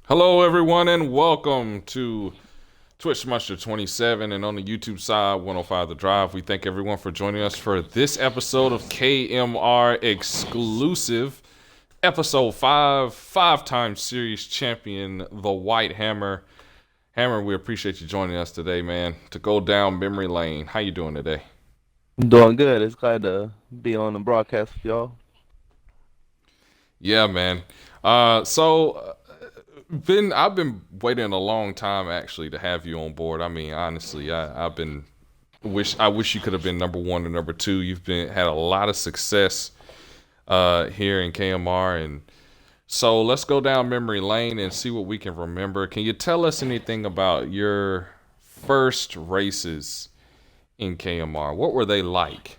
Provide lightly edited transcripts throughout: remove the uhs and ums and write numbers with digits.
Hello, everyone, and welcome to Twitch Monster 27 and on the YouTube side, 105 The Drive. We thank everyone for joining us for this episode of KMR exclusive, episode 5, five-time series champion, the White Hammer. Hammer, we appreciate you joining us today, man, to go down memory lane. How you doing today? I'm doing good. It's glad to be on the broadcast with y'all. Yeah, man. So been I've been waiting a long time actually to have you on board. I mean, honestly, I've been I wish you could have been number one or number two. You've been had a lot of success here in KMR, and so let's go down memory lane and see what we can remember. Can you tell us anything about your first races in KMR? What were they like?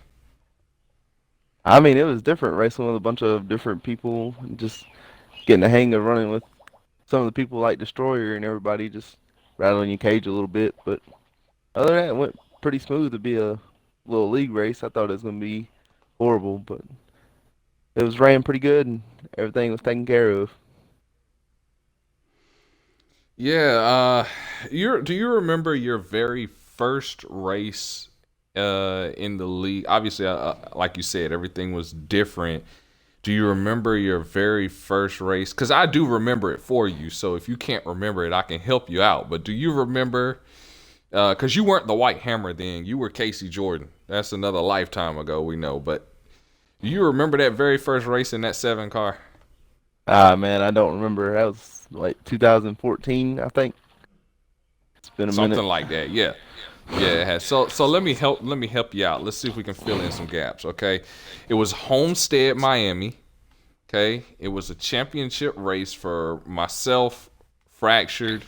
I mean, it was different racing with a bunch of different people, and just getting the hang of running with some of the people like Destroyer and everybody just rattling your cage a little bit. But other than that, it went pretty smooth to be a little league race. I thought it was going to be horrible, but it was ran pretty good and everything was taken care of. Yeah, do you remember your very first race in the league? Obviously, like you said, everything was different. Do you remember your very first race? Because I do remember it for you. So if you can't remember it, I can help you out. But do you remember? Because you weren't the White Hammer then. You were Casey Jordan. That's another lifetime ago, we know. But do you remember that very first race in that seven car? Ah, man, I don't remember. That was like 2014, I think. It's been a Something minute. like that. Yeah. Yeah, it has. So let me help you out. Let's see if we can fill in some gaps, okay? It was Homestead, Miami. Okay? It was a championship race for myself, Fractured,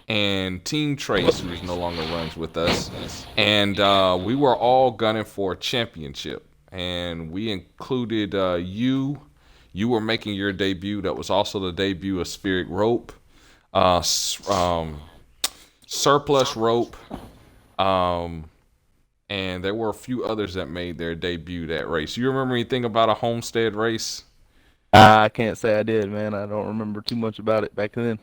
and Team Trace, who's no longer runs with us. And we were all gunning for a championship. And we included you. You were making your debut. That was also the debut of Spheric Rope, uh, Surplus Rope, um, and there were a few others that made their debut that race. You remember anything about a Homestead race? I can't say I did, man. I don't remember too much about it back then.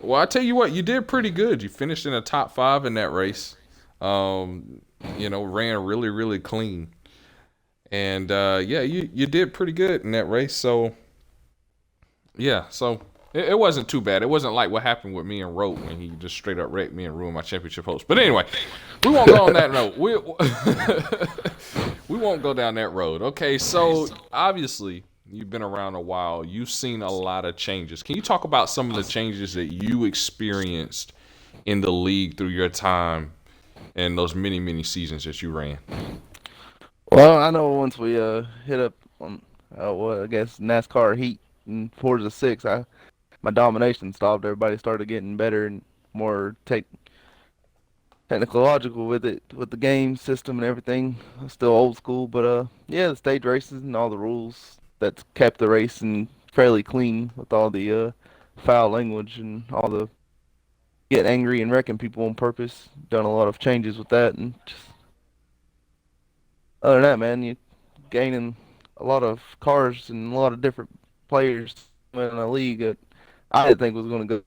Well, I tell you what, you did pretty good. You finished in the top five in that race. Ran really, really clean, and yeah, you did pretty good in that race. So yeah, so it wasn't too bad. It wasn't like what happened with me and Rote when he just straight up wrecked me and ruined my championship hopes. But anyway, we won't go on that note. We won't go down that road. Okay, so obviously you've been around a while. You've seen a lot of changes. Can you talk about some of the changes that you experienced in the league through your time and those many, many seasons that you ran? Well, I know once we hit up on what I guess NASCAR Heat in Forza 6, I my domination stopped. Everybody started getting better and more technological with it, with the game system and everything. Still old school, but yeah, the stage races and all the rules that kept the racing fairly clean with all the foul language and all the getting angry and wrecking people on purpose. Done a lot of changes with that, and just other than that, man, you gaining a lot of cars and a lot of different players in a league that I didn't think was going to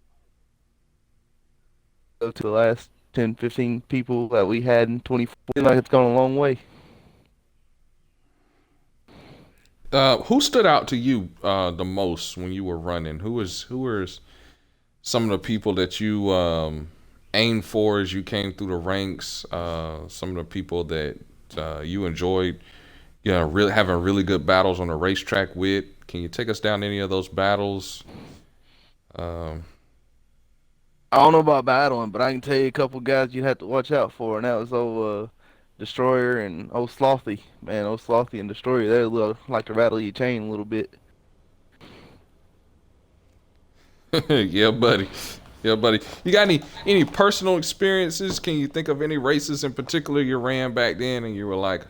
go to the last 10, 15 people that we had in 24. Seems like it's gone a long way. Who stood out to you the most when you were running? Who was some of the people that you aimed for as you came through the ranks? Some of the people that you enjoyed, really having really good battles on the racetrack with. Can you take us down any of those battles? Um, I don't know about battling, but I can tell you a couple guys you'd have to watch out for, and that was old Destroyer and old Slothy. Man, old Slothy and Destroyer, they like to rattle your chain a little bit. yeah, buddy. Yeah, buddy. You got any personal experiences? Can you think of any races in particular you ran back then, and you were like,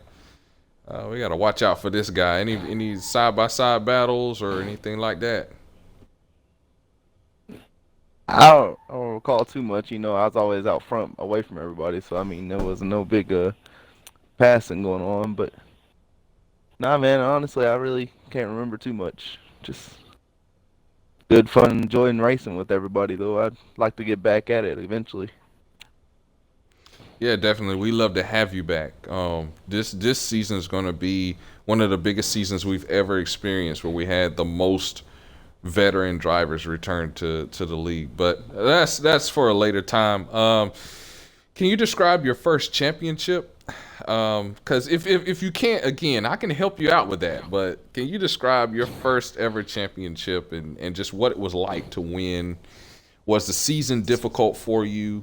we got to watch out for this guy? Any side by side battles or anything like that? I don't recall too much. I was always out front, away from everybody, so I mean, there was no big passing going on. But nah, man, honestly, I really can't remember too much. Just Good fun, enjoying racing with everybody though. I'd like to get back at it eventually. Yeah, definitely. We love to have you back. This season is going to be one of the biggest seasons we've ever experienced, where we had the most veteran drivers return to the league. But that's for a later time. Can you describe your first championship? Because if you can't, again, I can help you out with that. But can you describe your first ever championship and just what it was like to win? Was the season difficult for you?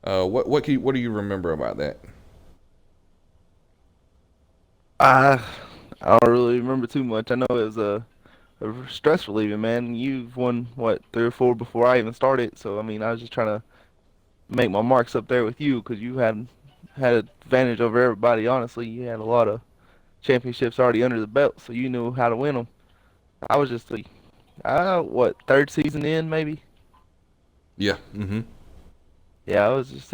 What do you remember about that? I I don't really remember too much. I know it was a stress relieving, man. You've won what 3 or 4 before I even started, so I mean, I was just trying to make my marks up there with you because you had an advantage over everybody. Honestly, you had a lot of championships already under the belt, so you knew how to win them. I was just what, third season in maybe. Yeah. Mm-hmm. Yeah, I was just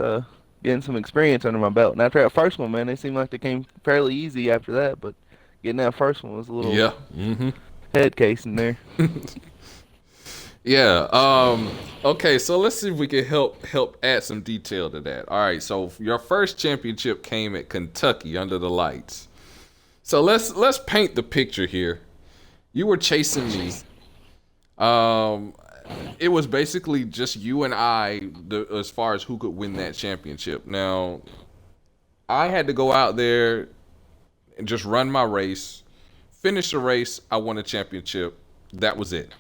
getting some experience under my belt. And after that first one, man, they seemed like they came fairly easy after that, but getting that first one was a little Yeah. Mm-hmm. head case in there. Yeah. Okay. So let's see if we can help add some detail to that. All right. So your first championship came at Kentucky under the lights. So let's paint the picture here. You were chasing me. Um, it was basically just you and I, as far as who could win that championship. Now, I had to go out there and just run my race, finish the race. I won a championship. That was it.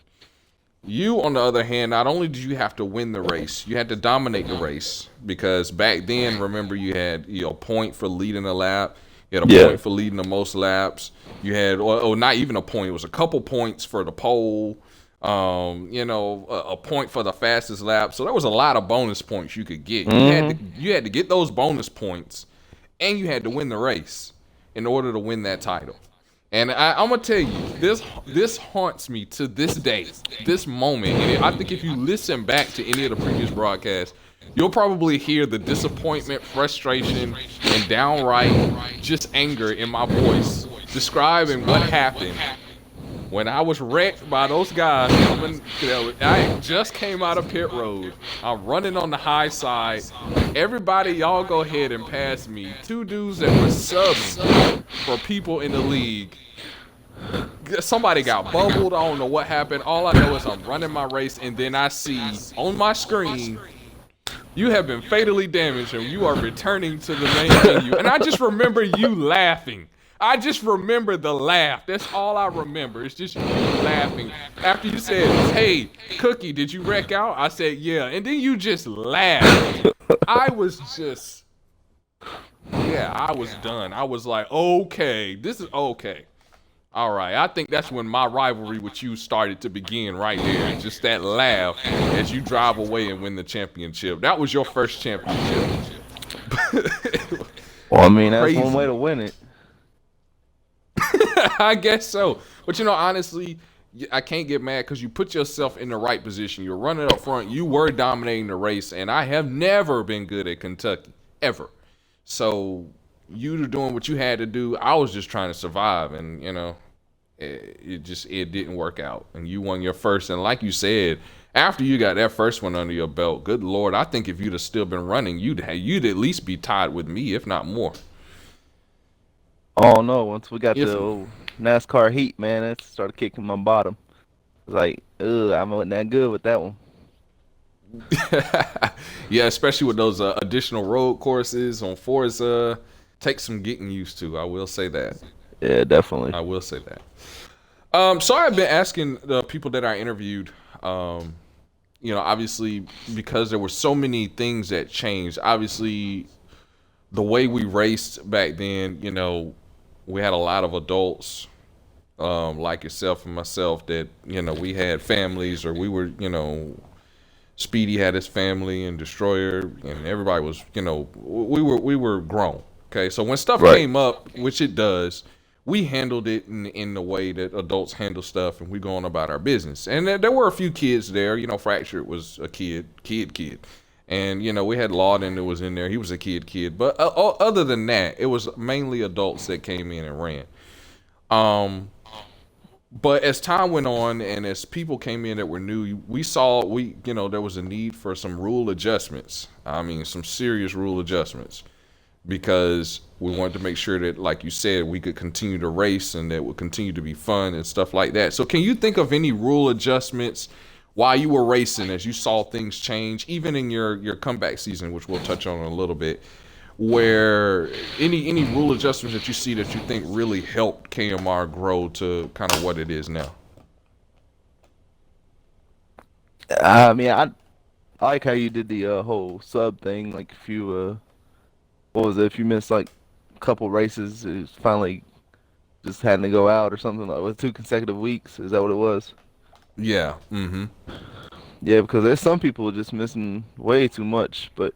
You, on the other hand, not only did you have to win the race, you had to dominate the race because back then, remember, you had a point for leading a lap, you had a Yeah. point for leading the most laps, you had, or not even a point, it was a couple points for the pole, a point for the fastest lap. So there was a lot of bonus points you could get. Hmm. You had to get those bonus points, and you had to win the race in order to win that title. And I'm gonna tell you, this haunts me to this day, this moment. And I think if you listen back to any of the previous broadcasts, you'll probably hear the disappointment, frustration, and downright just anger in my voice, describing what happened when I was wrecked by those guys coming. I just came out of pit road. I'm running on the high side. Everybody, y'all go ahead and pass me. Two dudes that were subbing for people in the league. Somebody got bubbled. I don't know what happened. All I know is I'm running my race, and then I see on my screen, you have been fatally damaged, and you are returning to the main menu. And I just remember you laughing. I just remember the laugh. That's all I remember. It's just you laughing. After you said, "Hey, Cookie, did you wreck out?" I said, "Yeah." And then you just laughed. I was just, yeah, I was done. I was like, okay, this is okay. All right, I think that's when my rivalry with you started to begin right there. Just that laugh as you drive away and win the championship. That was your first championship. Well, I mean, that's one way Crazy. to win it. I guess so. But honestly, I can't get mad because you put yourself in the right position. You're running up front. You were dominating the race, and I have never been good at Kentucky, ever. So you were doing what you had to do. I was just trying to survive, and it didn't work out. And you won your first. And like you said, after you got that first one under your belt, good Lord, I think if you'd have still been running, you'd at least be tied with me, if not more. Oh no, once we got If the old NASCAR Heat, man, it started kicking my bottom. It's like, ugh, I wasn't that good with that one. Yeah, especially with those additional road courses on Forza, takes some getting used to. I will say that. Yeah, definitely. I will say that. So I've been asking the people that I interviewed, obviously because there were so many things that changed. Obviously, the way we raced back then, we had a lot of adults, like yourself and myself, that we had families, or we were, Speedy had his family, and Destroyer, and everybody was, we were grown. Okay, so when stuff Right. came up, which it does, we handled it in the way that adults handle stuff, and we go on about our business. And there were a few kids there. Fractured was a kid, and we had Lawden that was in there. He was a kid. But other than that, it was mainly adults that came in and ran. Um, But as time went on and as people came in that were new, we saw there was a need for some rule adjustments. I mean, some serious rule adjustments because we wanted to make sure that, like you said, we could continue to race and that it would continue to be fun and stuff like that. So, can you think of any rule adjustments while you were racing as you saw things change, even in your comeback season, which we'll touch on in a little bit? Where any rule adjustments that you see that you think really helped KMR grow to kind of what it is now? I mean, I like how you did the whole sub thing. Like if you what was it? If you missed like a couple races, it was finally just having to go out or something like with 2 consecutive weeks. Is that what it was? Yeah. Mm-hmm. Yeah, because there's some people just missing way too much, but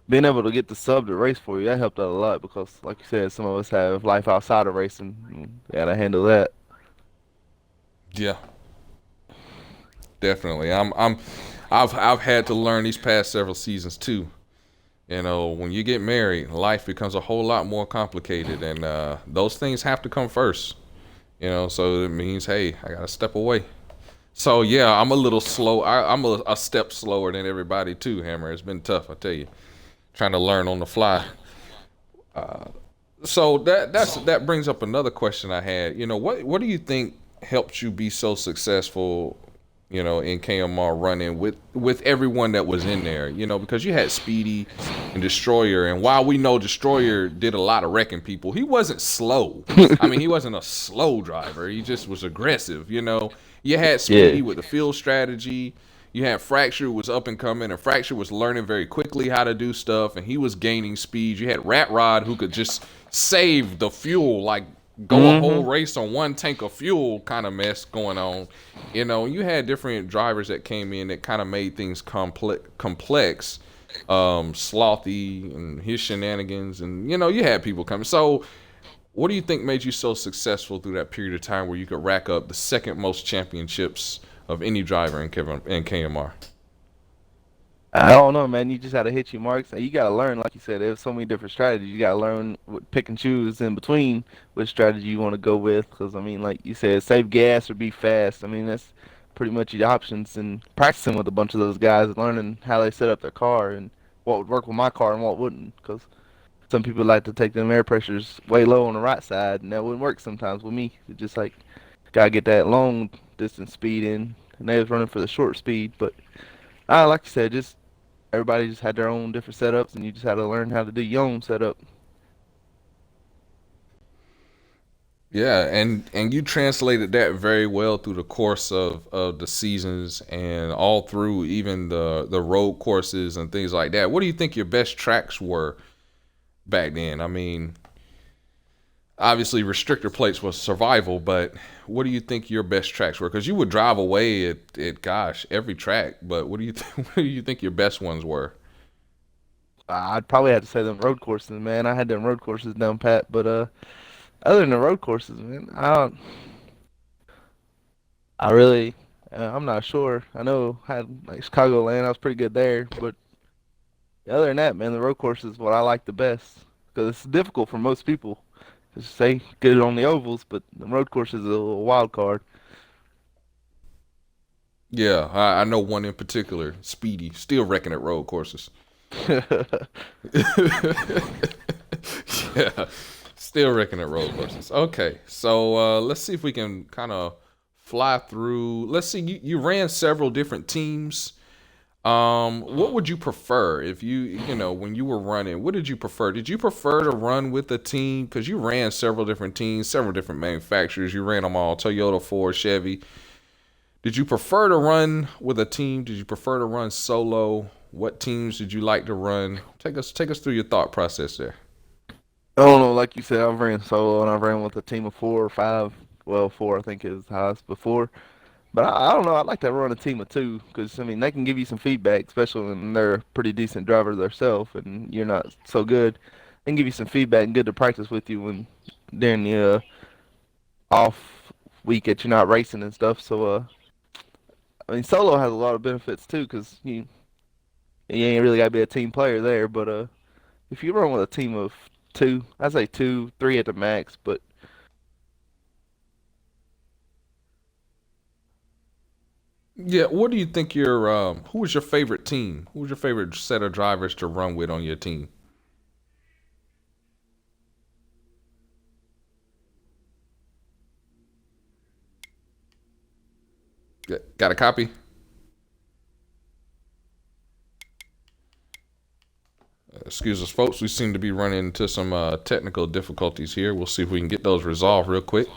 being able to get the sub to race for you, that helped out a lot because, like you said, some of us have life outside of racing. Gotta handle that. Yeah. Definitely. I've had to learn these past several seasons too. When you get married, life becomes a whole lot more complicated, and those things have to come first. So it means, hey, I gotta step away. So yeah, I'm a little slow. I'm a step slower than everybody too. Hammer, it's been tough, I tell you, trying to learn on the fly. So that brings up another question I had. What do you think helped you be so successful? In KMR running with everyone that was in there. Because you had Speedy and Destroyer, and while we know Destroyer did a lot of wrecking people, he wasn't slow. I mean, he wasn't a slow driver. He just was aggressive. You had Yeah. Speedy with the field strategy. You had Fracture, who was up and coming, and Fracture was learning very quickly how to do stuff, and he was gaining speed. You had Rat Rod, who could just save the fuel, like go a whole Hmm. race on one tank of fuel kind of mess going on. You had different drivers that came in that kind of made things complex. Slothy and his shenanigans, and you had people coming. So, what do you think made you so successful through that period of time where you could rack up the second most championships of any driver in KMR? I don't know, man. You just gotta hit your marks, and you gotta learn. Like you said, there's so many different strategies. You gotta learn pick and choose in between which strategy you want to go with. Because I mean, like you said, save gas or be fast. I mean, that's pretty much your options. And practicing with a bunch of those guys, learning how they set up their car and what would work with my car and what wouldn't. Because some people like to take them air pressures way low on the right side, and that wouldn't work sometimes with me. It's just like gotta get that long distance speed in, and they was running for the short speed, but. Like you said, just everybody just had their own different setups, and you just had to learn how to do your own setup. Yeah, and you translated that very well through the course of the seasons and all through even the road courses and things like that. What do you think your best tracks were back then? I mean, obviously restrictor plates was survival, but what do you think your best tracks were? Because you would drive away at gosh every track, but what do you think your best ones were? I'd probably have to say them road courses, man. I had them road courses down pat, but other than the road courses, man, I really, I'm not sure. I know I had like Chicagoland, I was pretty good there, but other than that, man, the road courses is what I like the best because it's difficult for most people. Just say good on the ovals, but the road course is a little wild card. Yeah, I know one in particular, Speedy, still wrecking at road courses. Yeah, still wrecking at road courses. Okay, so let's see if we can kind of fly through. Let's see, you ran several different teams. What would you prefer if when you were running? What did you prefer? Did you prefer to run with a team? Because you ran several different teams, several different manufacturers. You ran them all: Toyota, Ford, Chevy. Did you prefer to run with a team? Did you prefer to run solo? What teams did you like to run? Take us through your thought process there. I don't know, like you said, I've ran solo and I've ran with a team of 4 or 5. Well, 4 I think is highest before. But I don't know. I'd like to run a team of 2 because I mean they can give you some feedback, especially when they're a pretty decent driver themselves and you're not so good. They can give you some feedback and good to practice with you when during the off week that you're not racing and stuff. So I mean solo has a lot of benefits too because you ain't really got to be a team player there. But if you run with a team of 2, I'd say 2, 3 at the max. But Yeah, what do you think your who was your favorite team? Who was your favorite set of drivers to run with on your team? Got a copy? Excuse us, folks. We seem to be running into some technical difficulties here. We'll see if we can get those resolved real quick.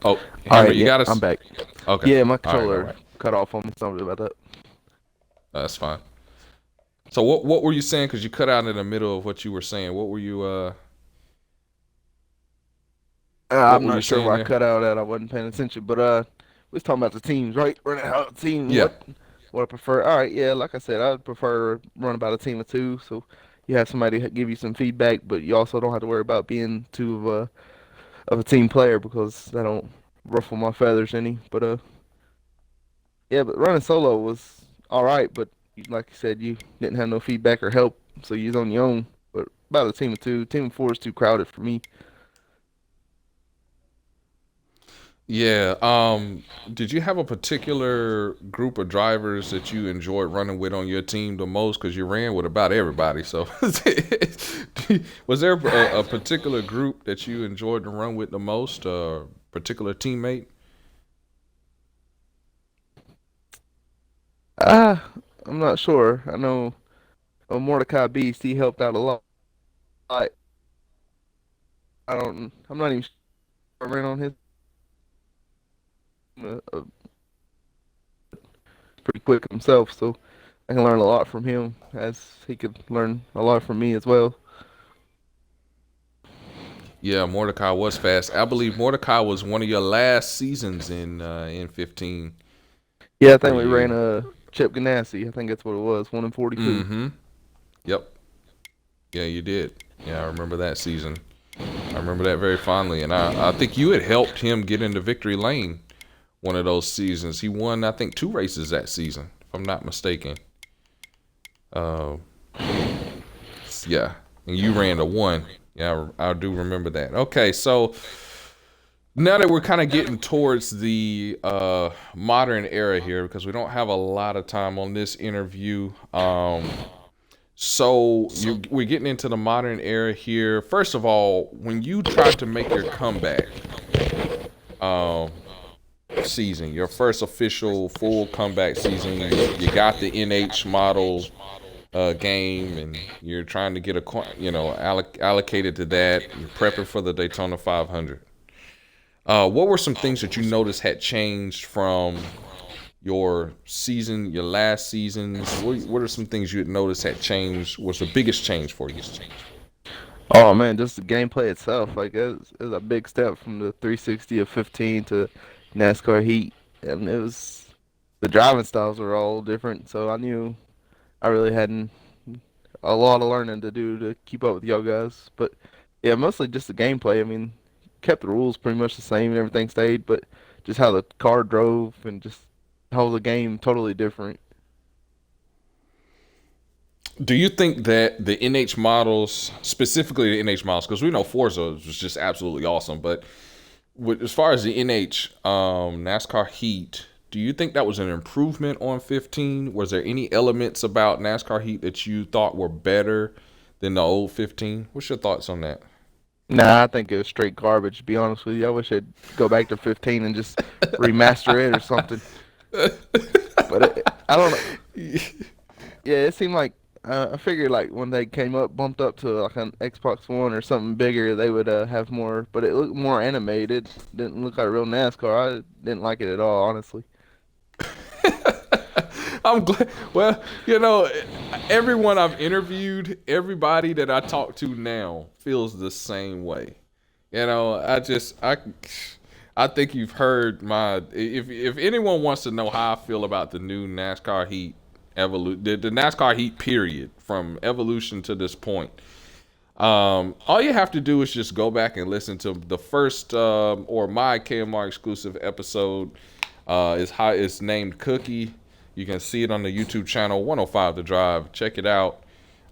Oh, All Henry, right, you yeah, got I'm us? back. Okay. Yeah, my All right, all controller right. cut off on me. Something about that. That's fine. So what were you saying? Because you cut out in the middle of what you were saying. What I'm were you not sure saying where I there? cut out at. I wasn't paying attention, but we was talking about the teams, right? Running out of team. Yeah. What I prefer? All right, yeah, like I said, I would prefer run about a team of two, so you have somebody give you some feedback, but you also don't have to worry about being too of a team player because that don't ruffle my feathers any. But yeah, but running solo was all right, but like you said, you didn't have no feedback or help, so you was on your own. But about a team of two, team of four is too crowded for me. Yeah. Did you have a particular group of drivers that you enjoyed running with on your team the most? Because you ran with about everybody. So, was there a particular group that you enjoyed to run with the most? A particular teammate? Ah, I'm not sure. I know Mordecai Beast, he helped out a lot. I'm not even sure I ran on his pretty quick himself, so I can learn a lot from him as he could learn a lot from me as well. Yeah, Mordecai was fast. I believe Mordecai was one of your last seasons in 15 Yeah, I for think we ran you. a Chip Ganassi. I think that's what it was, 1 in 42. Mm-hmm. Yep. Yeah, you did. Yeah, I remember that season. I remember that very fondly, and I think you had helped him get into victory lane one of those seasons. He won, I think, two races that season, if I'm not mistaken. Uh, yeah, and you ran the one. Yeah, I do remember that. Okay, so now that we're kind of getting towards the modern era here, because we don't have a lot of time on this interview. We're getting into the modern era here. First of all, when you tried to make your comeback, um, season, your first official full comeback season. You got the NH model game, and you're trying to get allocated to that. You're prepping for the Daytona 500. What were some things that you noticed had changed from your season, your last seasons? What are some things you had noticed had changed? Was the biggest change for you? Oh man, just the gameplay itself, like it was a big step from the 360 of 15 to NASCAR Heat, and it was the driving styles were all different. So I knew I really hadn't a lot of learning to do to keep up with y'all guys. But yeah, mostly just the gameplay. I mean, kept the rules pretty much the same and everything stayed, but just how the car drove and just how the game totally different. Do you think that the NH models, specifically the NH models, because we know Forza was just absolutely awesome, but as far as the NH NASCAR Heat, do you think that was an improvement on 15? Was there any elements about NASCAR Heat that you thought were better than the old 15? What's your thoughts on that? Nah, I think it was straight garbage, to be honest with you. I wish I'd go back to 15 and just remaster it or something. But I don't know. Yeah, it seemed like I figured like when they came up, bumped up to like an Xbox One or something bigger, they would have more. But it looked more animated. Didn't look like real NASCAR. I didn't like it at all, honestly. I'm glad. Well, everyone I've interviewed, everybody that I talk to now feels the same way. I think you've heard my. If anyone wants to know how I feel about the new NASCAR Heat the NASCAR Heat period from evolution to this point. All you have to do is just go back and listen to the first or my KMR exclusive episode. It's named Cookie. You can see it on the YouTube channel 105 The Drive. Check it out.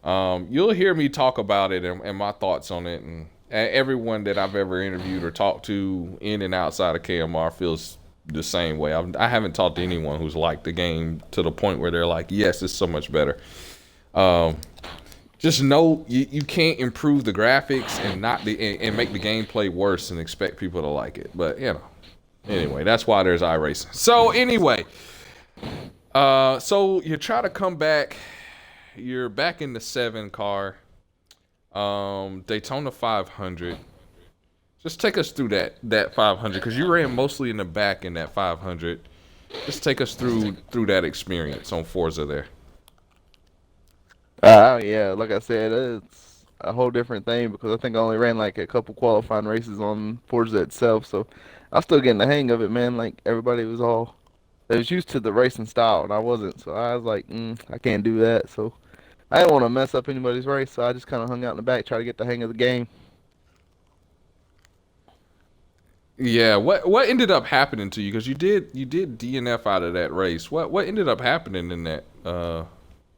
You'll hear me talk about it and my thoughts on it. And everyone that I've ever interviewed or talked to in and outside of KMR feels the same way. I haven't talked to anyone who's liked the game to the point where they're like, yes, it's so much better. Um, just know you can't improve the graphics and not and make the gameplay worse and expect people to like it. But anyway, that's why there's iRacing. So anyway, so you try to come back. You're back in the 7 car, Daytona 500. Just take us through that 500 because you ran mostly in the back in that 500. Just take us through that experience on Forza there. Yeah, like I said, it's a whole different thing because I think I only ran like a couple qualifying races on Forza itself, so I'm still getting the hang of it, man. Like everybody they was used to the racing style, and I wasn't, so I was like, I can't do that. So I didn't want to mess up anybody's race, so I just kind of hung out in the back, try to get the hang of the game. Yeah, what ended up happening to you? Because you did DNF out of that race. What ended up happening in that?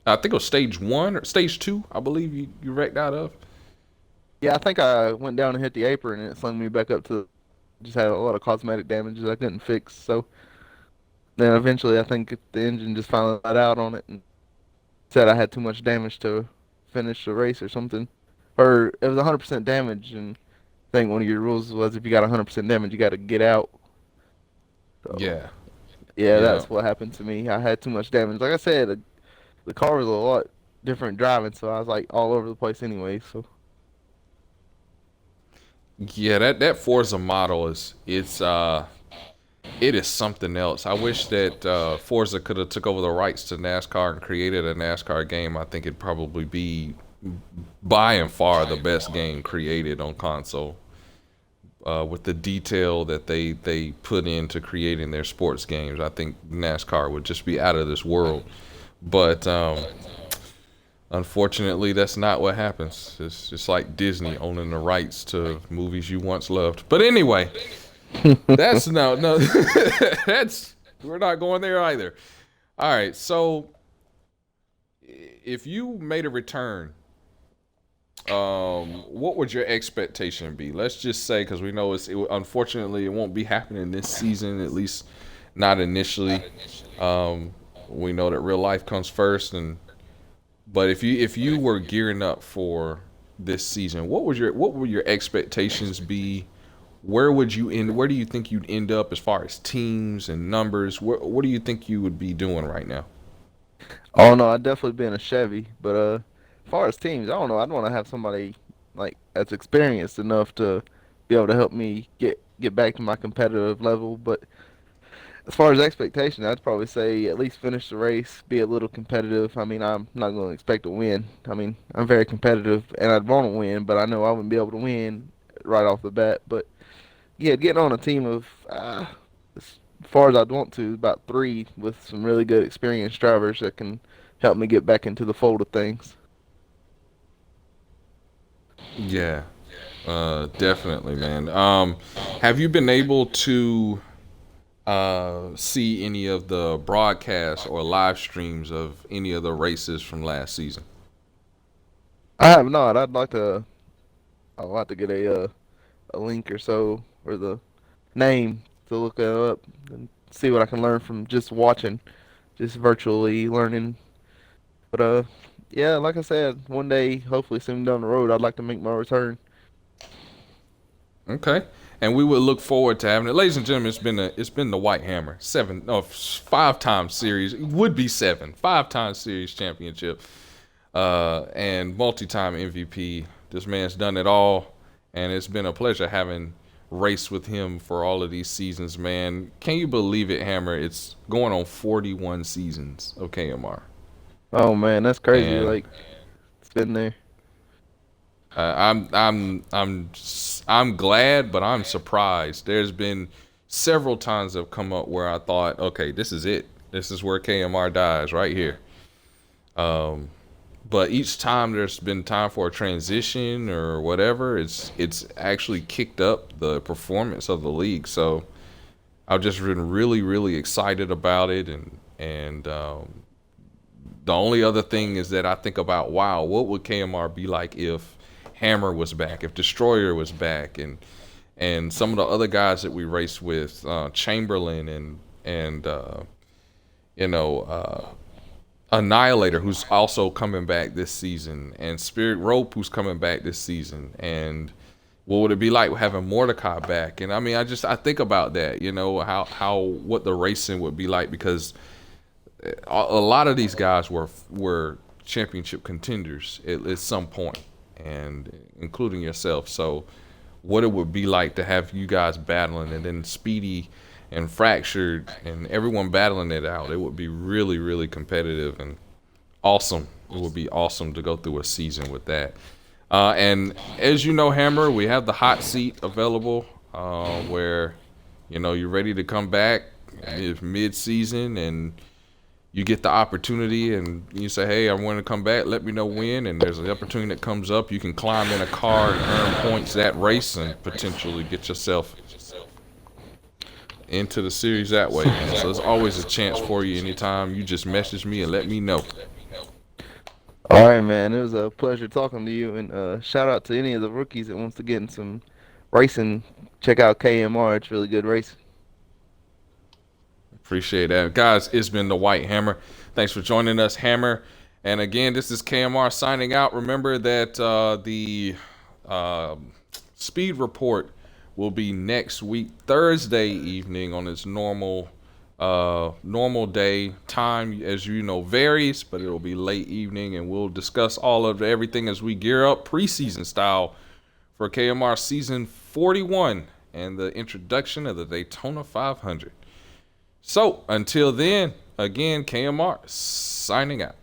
I think it was stage 1 or stage 2. I believe you wrecked out of. Yeah, I think I went down and hit the apron, and it slung me back up to. Just had a lot of cosmetic damages I couldn't fix, so then eventually I think the engine just finally let out on it and said I had too much damage to finish the race or something. Or it was 100% damage, and I think one of your rules was if you got 100% damage, you got to get out. So Yeah, yeah, yeah, that's what happened to me. I had too much damage. Like I said, the car was a lot different driving, so I was like all over the place anyway. So yeah. That Forza model it is something else. I wish that Forza could have took over the rights to NASCAR and created a NASCAR game. I think it'd probably be by and far the best game created on console. With the detail that they put into creating their sports games, I think NASCAR would just be out of this world. But unfortunately, that's not what happens. It's just like Disney owning the rights to movies you once loved. But anyway, that's no. That's we're not going there either. All right, so if you made a return, what would your expectation be? Let's just say, because we know unfortunately it won't be happening this season, at least not initially. We know that real life comes first, but if you were gearing up for this season, what would your expectations be? Where would you end? Where do you think you'd end up as far as teams and numbers? What do you think you would be doing right now? oh no, I'd definitely be in a Chevy. But as far as teams, I don't know. I'd want to have somebody like that's experienced enough to be able to help me get back to my competitive level. But as far as expectation, I'd probably say at least finish the race, be a little competitive. I mean, I'm not going to expect to win. I mean, I'm very competitive and I'd want to win, but I know I wouldn't be able to win right off the bat. But yeah, getting on a team of as far as I'd want to, about 3 with some really good experienced drivers that can help me get back into the fold of things. Yeah, definitely, man. Have you been able to see any of the broadcasts or live streams of any of the races from last season? I have not. I'd like to get a link or so or the name to look it up and see what I can learn from just watching, just virtually learning. But yeah, like I said, one day, hopefully soon down the road, I'd like to make my return. Okay. And we would look forward to having it, ladies and gentlemen. It's been the White Hammer, 5 time series, it would be 5 time series championship, and multi-time MVP. This man's done it all, and it's been a pleasure having raced with him for all of these seasons, man. Can you believe it, Hammer? It's going on 41 seasons of KMR, Oh man, that's crazy. and Like it's been there. I'm glad, but I'm surprised. There's been several times that have come up where I thought, okay, this is it. This is where KMR dies right here. Um, but each time there's been time for a transition or whatever, it's actually kicked up the performance of the league. So I've just been really, really excited about it, and the only other thing is that I think about, wow, what would KMR be like if Hammer was back, if Destroyer was back, and some of the other guys that we raced with, Chamberlain and you know, Annihilator, who's also coming back this season, and Spirit Rope, who's coming back this season, and what would it be like having Mordecai back? And I mean, I think about that, how what the racing would be like, because a lot of these guys were championship contenders at some point, and including yourself. So what it would be like to have you guys battling, and then Speedy and Fractured and everyone battling it out. It would be really, really competitive and awesome. It would be awesome to go through a season with that. And as you know, Hammer, we have the hot seat available, where you're ready to come back if mid-season, and you get the opportunity and you say, hey, I want to come back, let me know when, and there's an opportunity that comes up, you can climb in a car and earn points that race and potentially get yourself into the series that way, man. So there's always a chance for you anytime. You just message me and let me know. All right, man. It was a pleasure talking to you, and shout out to any of the rookies that wants to get in some racing. Check out KMR. It's really good racing. Appreciate that. Guys, it's been the White Hammer. Thanks for joining us, Hammer. And again, this is KMR signing out. Remember that the speed report will be next week, Thursday evening, on its normal day. Time, as you know, varies, but it'll be late evening, and we'll discuss all of everything as we gear up preseason style for KMR season 41 and the introduction of the Daytona 500. So until then, again, KMR signing out.